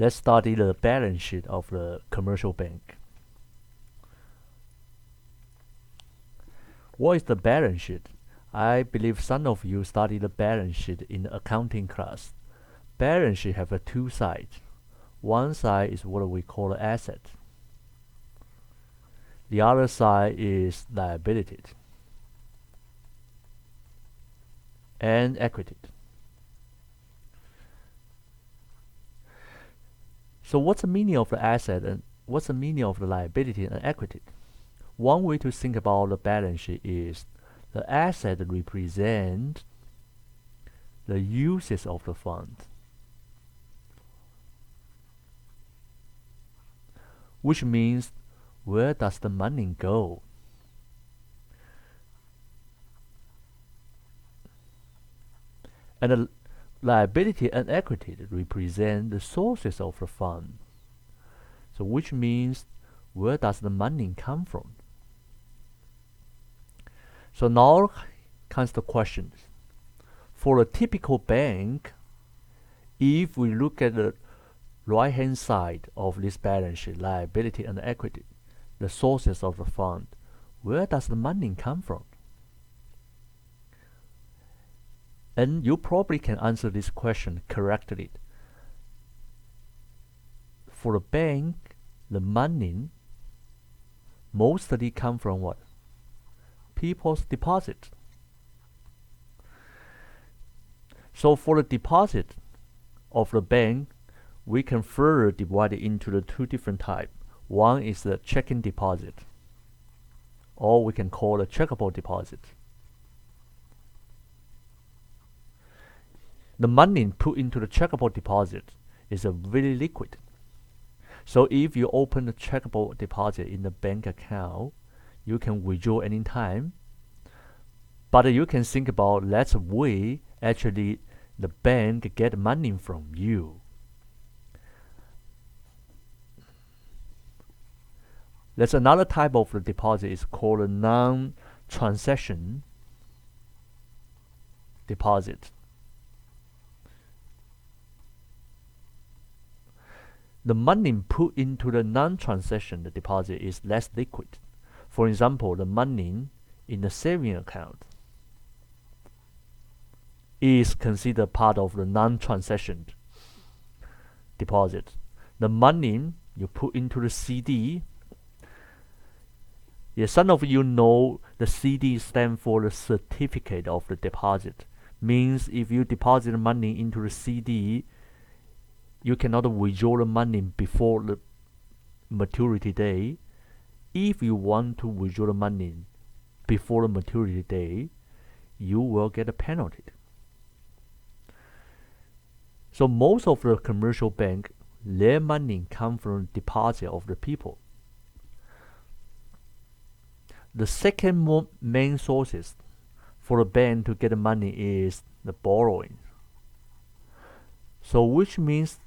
Let's study the balance sheet of the commercial bank. What is the balance sheet? I believe some of you studied the balance sheet in the accounting class. Balance sheet have two sides. One side is what we call asset. The other side is liability and equity. So what's the meaning of the asset and what's the meaning of the liability and equity? One way to think about the balance sheet is the asset represent the uses of the fund, which means where does the money go? And the liability and equity represent the sources of the fund. So which means where does the money come from? So now comes the questions. For a typical bank, if we look at the right hand side of this balance sheet, liability and equity, the sources of the fund, where does the money come from? And you probably can answer this question correctly. For a bank, the money mostly come from what? People's deposit. So for the deposit of the bank, we can further divide it into the two different types. One is the checking deposit, or we can call a checkable deposit. The money put into the checkable deposit is very liquid. So if you open a checkable deposit in the bank account, you can withdraw anytime. But you can think about that's way actually the bank get money from you. There's another type of the deposit is called a non-transaction deposit. The money put into the non-transaction deposit is less liquid. For example, the money in the saving account is considered part of the non-transaction deposit. The money you put into the CD, some of you know the CD stands for the certificate of the deposit. Means if you deposit money into the CD, you cannot withdraw the money before the maturity day. If you want to withdraw the money before the maturity day, you will get a penalty. So most of the commercial bank, their money come from deposit of the people. The second main sources for a bank to get money is the borrowing. So which means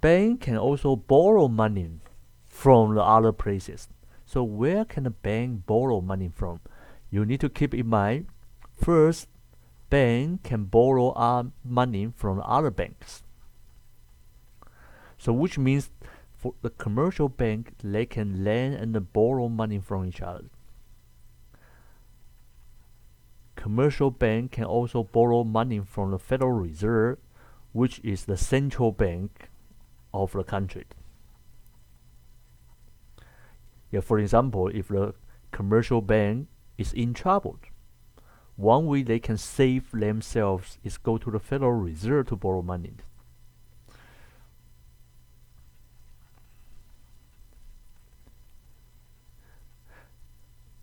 bank can also borrow money from the other places. So where can a bank borrow money from? You need to keep in mind, first, bank can borrow money from other banks. So which means for the commercial bank, they can lend and borrow money from each other. Commercial bank can also borrow money from the Federal Reserve, which is the central bank of the country. For example, if the commercial bank is in trouble, one way they can save themselves is go to the Federal Reserve to borrow money.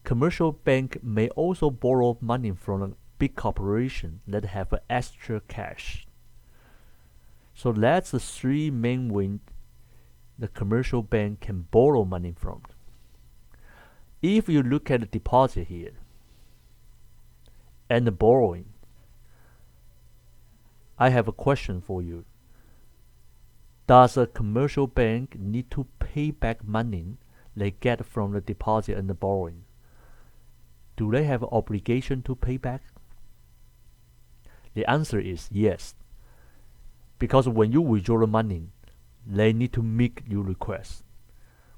Commercial bank may also borrow money from a big corporation that have extra cash. So that's the three main ways the commercial bank can borrow money from. If you look at the deposit here and the borrowing, I have a question for you. Does a commercial bank need to pay back money they get from the deposit and the borrowing? Do they have an obligation to pay back? The answer is yes. Because when you withdraw the money, they need to make you request.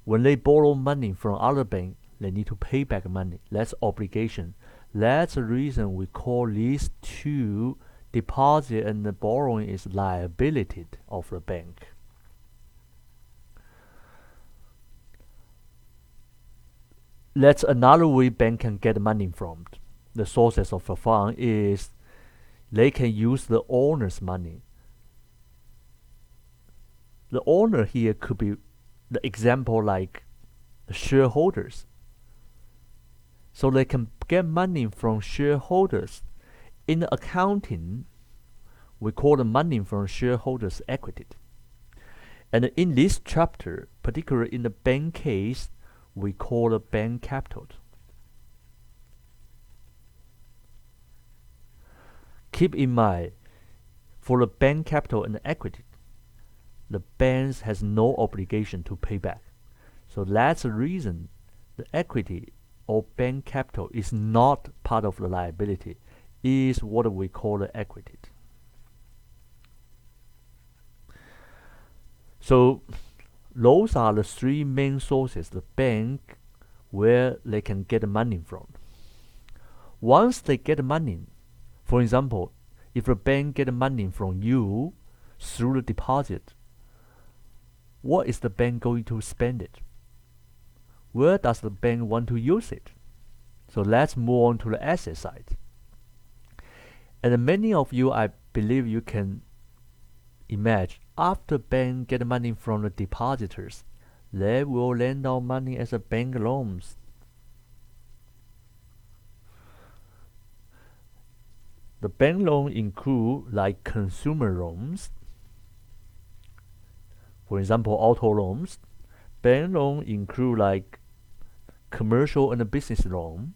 When they borrow money from other bank, they need to pay back money. That's obligation. That's the reason we call these two, deposit and the borrowing, is liability of the bank. That's another way bank can get money from. The sources of the fund is they can use the owner's money. The owner here could be the example like the shareholders. So they can get money from shareholders. In the accounting, we call the money from shareholders equity. And in this chapter, particularly in the bank case, we call the bank capital. Keep in mind, for the bank capital and equity, the bank has no obligation to pay back. So that's the reason the equity or bank capital is not part of the liability, is what we call the equity. So those are the three main sources the bank where they can get money from. Once they get money, for example, if the bank get money from you through the deposit, what is the bank going to spend it? Where does the bank want to use it? So let's move on to the asset side. And many of you, I believe you can imagine, after bank get money from the depositors, they will lend out money as a bank loans. The bank loan include like consumer loans, for example, auto loans. Bank loan include like commercial and business loan.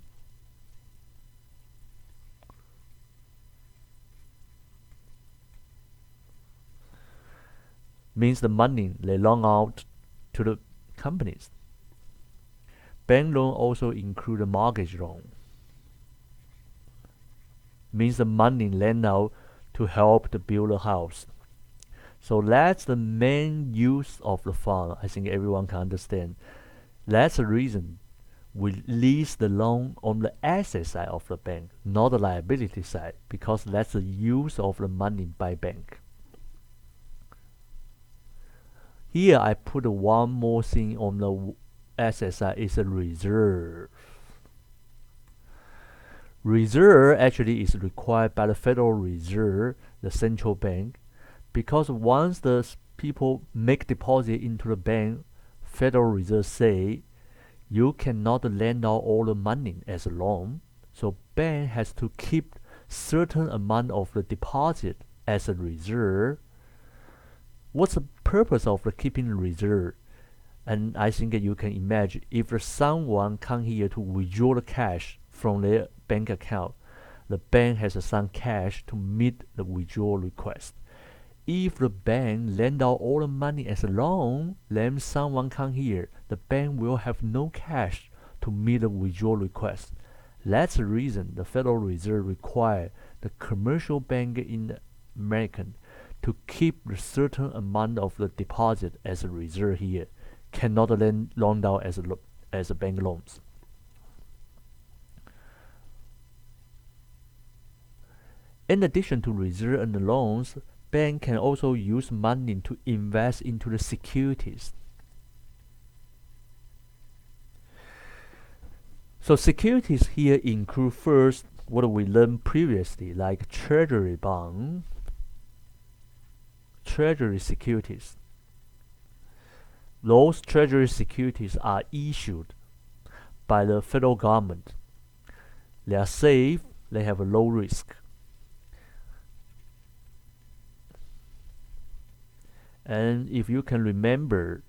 Means the money they loan out to the companies. Bank loan also include a mortgage loan. Means the money lent out to help to build a house. So that's the main use of the fund. I think everyone can understand. That's the reason we lease the loan on the asset side of the bank, not the liability side, because that's the use of the money by bank. Here I put one more thing on the asset side, is a reserve. Reserve actually is required by the Federal Reserve, the central bank, because once the people make deposit into the bank, Federal Reserve say you cannot lend out all the money as a loan, so bank has to keep certain amount of the deposit as a reserve. What's the purpose of the keeping the reserve? And I think you can imagine, if someone come here to withdraw the cash from their bank account, the bank has some cash to meet the withdrawal request. If the bank lend out all the money as a loan, then someone come here, the bank will have no cash to meet the withdrawal request. That's the reason the Federal Reserve require the commercial bank in America to keep a certain amount of the deposit as a reserve here, cannot loan out as a bank loans. In addition to reserve and loans, bank can also use money to invest into the securities. So securities here include first what we learned previously, like treasury bond, treasury securities. Those treasury securities are issued by the federal government. They are safe, they have a low risk. And if you can remember,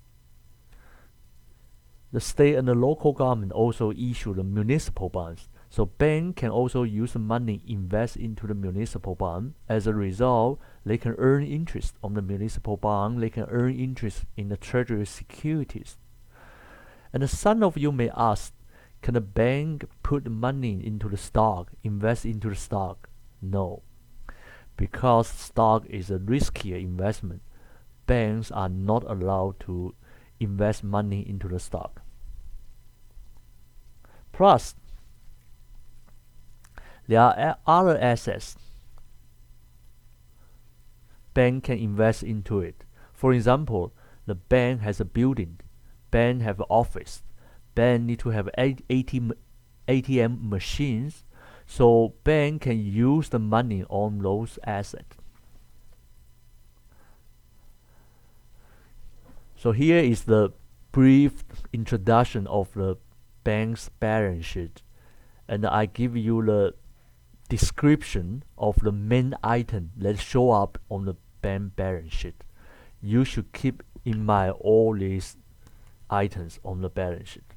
the state and the local government also issue the municipal bonds. So bank can also use the money invest into the municipal bond. As a result, they can earn interest on the municipal bond. They can earn interest in the treasury securities. And some of you may ask, can a bank put money into the stock, invest into the stock? No, because stock is a riskier investment. banks are not allowed to invest money into the stock. Plus, there are other assets bank can invest into it. For example, the bank has a building, bank have an office, bank need to have ATM machines, so bank can use the money on those assets. So here is the brief introduction of the bank's balance sheet, and I give you the description of the main item that show up on the bank balance sheet. You should keep in mind all these items on the balance sheet.